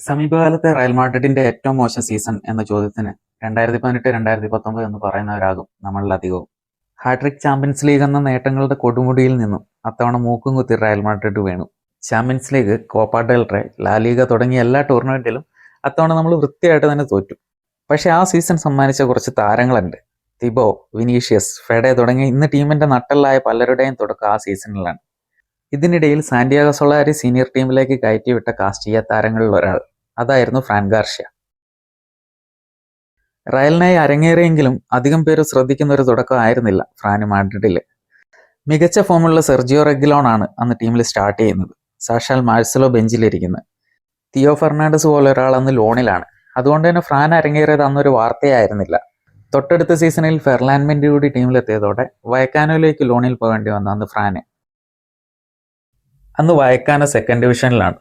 സമീപകാലത്തെ റയൽ മാഡ്രിഡിന്റെ ഏറ്റവും മോശം സീസൺ എന്ന ചോദ്യത്തിന് 2018-2019 എന്ന് പറയുന്നവരാകും നമ്മളിലധികവും. ഹാട്രിക് ചാമ്പ്യൻസ് ലീഗ് എന്ന നേട്ടങ്ങളുടെ കൊടുമുടിയിൽ നിന്നും അത്തവണ മൂക്കും കുത്തി റയൽ മാഡ്രിഡ് വീണു. Champions league, Copa del Rey, ലാ ലീഗ തുടങ്ങിയ എല്ലാ ടൂർണമെന്റിലും അത്തവണ നമ്മൾ വൃത്തിയായിട്ട് തന്നെ തോറ്റു. പക്ഷെ ആ സീസൺ സമ്മാനിച്ച കുറച്ച് താരങ്ങളുണ്ട്. തിബോ, വിനീഷ്യസ്, ഫെഡെ തുടങ്ങിയ ഇന്ന് ടീമിന്റെ നട്ടെല്ലായ പലരുടെയും തുടക്കം ആ സീസണിലാണ്. ഇതിനിടയിൽ സാന്റിയാഗോ സൊളാരി സീനിയർ ടീമിലേക്ക് കയറ്റിവിട്ട കാസ്റ്റീയ താരങ്ങളിൽ ഒരാൾ, അതായിരുന്നു ഫ്രാൻ ഗാർഷ്യ. റയലിനായി അരങ്ങേറിയെങ്കിലും അധികം പേര് ശ്രദ്ധിക്കുന്ന ഒരു തുടക്കം ആയിരുന്നില്ല ഫ്രാന് മാഡ്രിഡില്. മികച്ച ഫോമുള്ള സെർജിയോ റെഗിലോൺ ആണ് അന്ന് ടീമിൽ സ്റ്റാർട്ട് ചെയ്യുന്നത്. സാക്ഷാൽ മാഴ്സലോ ബെഞ്ചിലിരിക്കുന്നത്. തിയോ ഫെർണാണ്ടസ് പോലെ ഒരാൾ അന്ന് ലോണിലാണ്. അതുകൊണ്ട് തന്നെ ഫ്രാൻ അരങ്ങേറിയത് അന്നൊരു വാർത്തയായിരുന്നില്ല. തൊട്ടടുത്ത സീസണിൽ ഫെർലാൻ മെൻഡി കൂടി ടീമിലെത്തിയതോടെ വയക്കാനോയിലേക്ക് ലോണിൽ പോകേണ്ടി വന്ന അന്ന് ഫ്രാന്. അന്ന് വയക്കാന സെക്കൻഡ് ഡിവിഷനിലാണ്.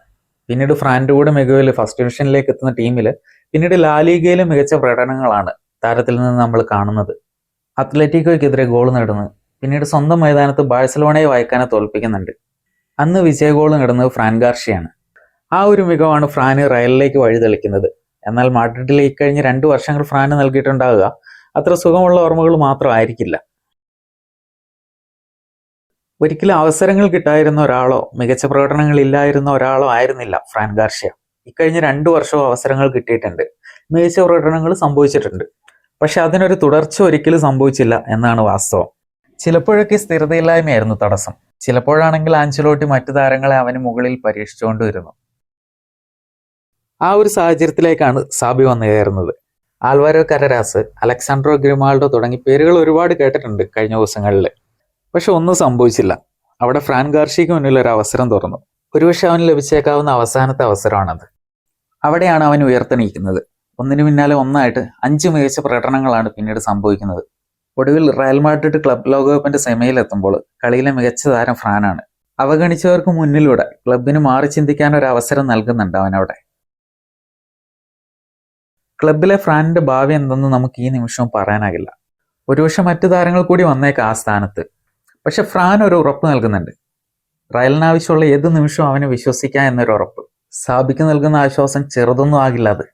പിന്നീട് ഫ്രാൻ്റെ കൂടെ മികവിൽ ഫസ്റ്റ് ഡിവിഷനിലേക്ക് എത്തുന്ന ടീമിൽ പിന്നീട് ലാലിഗയിലെ മികച്ച പ്രകടനങ്ങളാണ് താരത്തിൽ നിന്ന് നമ്മൾ കാണുന്നത്. അത്ലറ്റിക്കോയ്ക്കെതിരെ ഗോൾ നേടുന്നത്, പിന്നീട് സ്വന്തം മൈതാനത്ത് ബാഴ്സലോണയെ വയക്കാനെ തോൽപ്പിക്കുന്നുണ്ട്. അന്ന് വിജയ ഗോൾ നേടുന്നത് ഫ്രാൻ ഗാർഷ്യയാണ്. ആ ഒരു മികവാണ് ഫ്രാന് റയലിലേക്ക് വഴിതെളിക്കുന്നത്. എന്നാൽ മാഡ്രിഡിലെ ഇക്കഴിഞ്ഞ 2 വർഷങ്ങൾ ഫ്രാന് നൽകിയിട്ടുണ്ടാവുക അത്ര സുഖമുള്ള ഓർമ്മകൾ മാത്രമായിരിക്കില്ല. ഒരിക്കലും അവസരങ്ങൾ കിട്ടായിരുന്ന ഒരാളോ മികച്ച പ്രകടനങ്ങൾ ഇല്ലായിരുന്ന ഒരാളോ ആയിരുന്നില്ല ഫ്രാൻ ഗാർഷ്യ. ഇക്കഴിഞ്ഞ 2 വർഷവും അവസരങ്ങൾ കിട്ടിയിട്ടുണ്ട്, മികച്ച പ്രകടനങ്ങൾ സംഭവിച്ചിട്ടുണ്ട്. പക്ഷെ അതിനൊരു തുടർച്ച ഒരിക്കലും സംഭവിച്ചില്ല എന്നാണ് വാസ്തവം. ചിലപ്പോഴൊക്കെ സ്ഥിരതയില്ലായ്മയായിരുന്നു തടസ്സം. ചിലപ്പോഴാണെങ്കിൽ ആഞ്ചലോട്ടി മറ്റു താരങ്ങളെ അവന് മുകളിൽ പരീക്ഷിച്ചുകൊണ്ടുവരുന്നു. ആ ഒരു സാഹചര്യത്തിലേക്കാണ് സാബി വന്നു കയറുന്നത്. ആൽവാരോ കരരാസ്, അലക്സാൻഡ്രോ ഗ്രിമാൾഡോ തുടങ്ങി പേരുകൾ ഒരുപാട് കേട്ടിട്ടുണ്ട് കഴിഞ്ഞ ദിവസങ്ങളിൽ. പക്ഷെ ഒന്നും സംഭവിച്ചില്ല. അവിടെ ഫ്രാൻ ഗാർഷ്യയ്ക്ക് മുന്നിൽ ഒരു അവസരം തുറന്നു. ഒരുപക്ഷെ അവന് ലഭിച്ചേക്കാവുന്ന അവസാനത്തെ അവസരമാണത്. അവിടെയാണ് അവൻ ഉയർത്തെണീക്കുന്നത്. ഒന്നിനു പിന്നാലെ ഒന്നായിട്ട് 5 മികച്ച പ്രകടനങ്ങളാണ് പിന്നീട് സംഭവിക്കുന്നത്. ഒടുവിൽ റയൽ മാഡ്രിഡ് ക്ലബ് ലോകകപ്പിന്റെ സെമിയിലെത്തുമ്പോൾ കളിയിലെ മികച്ച താരം ഫ്രാനാണ്. അവഗണിച്ചവർക്ക് മുന്നിലൂടെ ക്ലബിന് മാറി ചിന്തിക്കാൻ ഒരു അവസരം നൽകുന്നുണ്ട് അവനവിടെ. ക്ലബിലെ ഫ്രാനിന്റെ ഭാവി എന്തെന്ന് നമുക്ക് ഈ നിമിഷവും പറയാനാകില്ല. ഒരുപക്ഷെ മറ്റു താരങ്ങൾ കൂടി വന്നേക്കാം ആ സ്ഥാനത്ത്. പക്ഷെ ഫ്രാൻ ഒരു ഉറപ്പ് നൽകുന്നുണ്ട്. റയലിനാവശ്യമുള്ള ഏത് നിമിഷവും അവനെ വിശ്വസിക്കാം എന്നൊരു ഉറപ്പ്. സാബിക്ക് നൽകുന്ന ആശ്വാസം ചെറുതൊന്നും ആകില്ല അത്.